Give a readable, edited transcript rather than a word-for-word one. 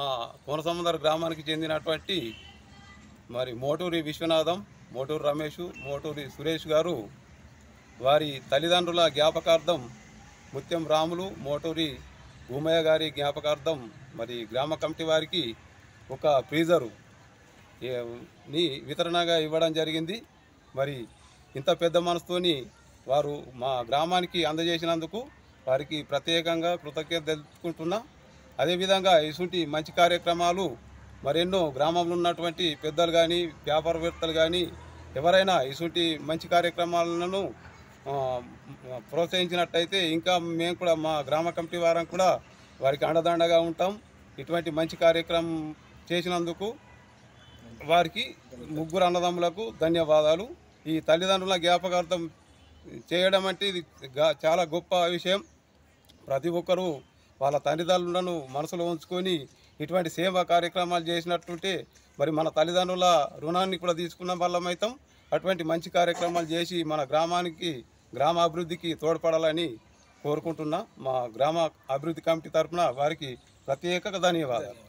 మా కోనసముద్ర గ్రామానికి చెందినటువంటి మరి మోటూరి విశ్వనాథం, మోటూరి రమేష్, మోటూరి సురేష్ గారు వారి తల్లిదండ్రుల జ్ఞాపకార్థం ముత్యం రాములు, మోటూరి భూమయ్య గారి జ్ఞాపకార్థం మరి గ్రామ కమిటీ వారికి ఒక ఫ్రీజరు ని వితరణగా ఇవ్వడం జరిగింది. మరి ఇంత పెద్ద మనసుతోని వారు మా గ్రామానికి అందజేసినందుకు వారికి ప్రత్యేకంగా కృతజ్ఞత తెలుపుకుంటున్నా. అదేవిధంగా ఇటువంటి మంచి కార్యక్రమాలు మరెన్నో గ్రామంలో ఉన్నటువంటి పెద్దలు కానీ వ్యాపారవేత్తలు కానీ ఎవరైనా ఇటువంటి మంచి కార్యక్రమాలను ప్రోత్సహించినట్టయితే ఇంకా మేము కూడా మా గ్రామ కమిటీ వారం కూడా వారికి అండదండగా ఉంటాం. ఇటువంటి మంచి కార్యక్రమం చేసినందుకు వారికి ముగ్గురు అన్నదమ్ములకు ధన్యవాదాలు. ఈ తల్లిదండ్రుల జ్ఞాపకార్థం చేయడం అంటే ఇది చాలా గొప్ప విషయం. ప్రతి ఒక్కరూ వాళ్ళ తల్లిదండ్రులను మనసులో ఉంచుకొని ఇటువంటి సేవా కార్యక్రమాలు చేసినట్టుంటే మరి మన తల్లిదండ్రుల రుణాన్ని కూడా తీసుకున్న వాళ్ళమైతాం. అటువంటి మంచి కార్యక్రమాలు చేసి మన గ్రామ అభివృద్ధికి తోడ్పడాలని కోరుకుంటున్నా. మా గ్రామ అభివృద్ధి కమిటీ తరఫున వారికి ప్రత్యేక ధన్యవాదాలు.